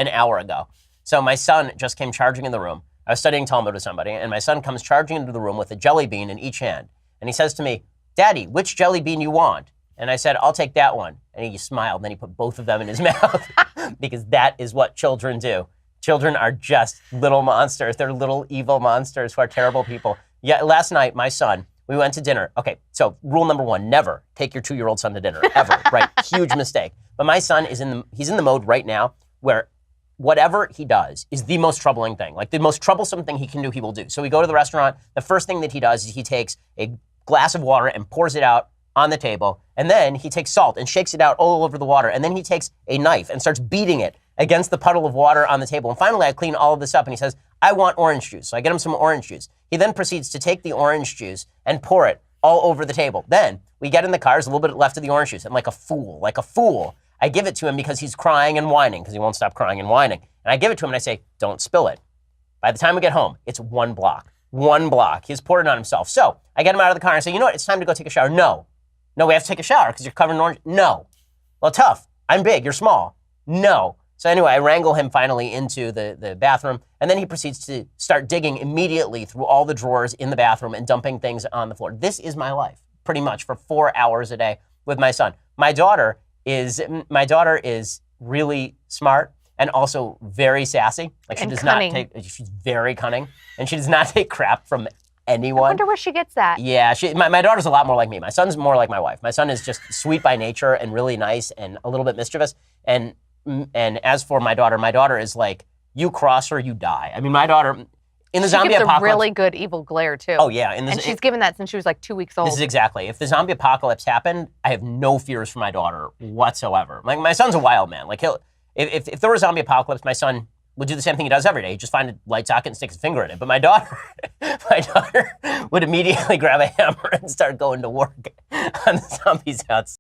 an hour ago. So my son just came charging in the room. I was studying Talmud with somebody, and my son comes charging into the room with a jelly bean in each hand. And he says to me, Daddy, which jelly bean you want? And I said, I'll take that one. And he smiled, and then he put both of them in his mouth because that is what children do. Children are just little monsters. They're little evil monsters who are terrible people. Yeah, last night, my son, we went to dinner. Okay, so rule number one, never take your 2-year-old son to dinner, ever, right? Huge mistake. But my son he's in the mode right now where whatever he does is the most troubling thing. Like the most troublesome thing he can do, he will do. So we go to the restaurant. The first thing that he does is he takes a glass of water and pours it out on the table. And then he takes salt and shakes it out all over the water. And then he takes a knife and starts beating it against the puddle of water on the table. And finally, I clean all of this up and he says, I want orange juice. So I get him some orange juice. He then proceeds to take the orange juice and pour it all over the table. Then we get in the car, there's a little bit left of the orange juice. And like a fool, I give it to him because he's crying and whining because he won't stop crying and whining. And I give it to him and I say, don't spill it. By the time we get home, it's 1 block. 1 block. He's poured it on himself. So I get him out of the car and I say, you know what? It's time to go take a shower. No, we have to take a shower because you're covered in orange. No. Well, tough. I'm big. You're small. No. So anyway, I wrangle him finally into the bathroom, and then he proceeds to start digging immediately through all the drawers in the bathroom and dumping things on the floor. This is my life, pretty much, for 4 hours a day with my son. My daughter is really smart and also very sassy. Like she does not take. She's very cunning, and she does not take crap from anyone. I wonder where she gets that. Yeah, my daughter's a lot more like me. My son's more like my wife. My son is just sweet by nature and really nice and a little bit mischievous. And as for my daughter is like, you cross her, you die. I mean, my daughter, in the zombie apocalypse. She gives a really good evil glare, too. Oh, yeah. And she's given that since she was like 2 weeks old. This is exactly. If the zombie apocalypse happened, I have no fears for my daughter whatsoever. Like, my son's a wild man. Like, if there were a zombie apocalypse, my son would do the same thing he does every day. He'd just find a light socket and stick his finger in it. But my daughter would immediately grab a hammer and start going to work on the zombies outside.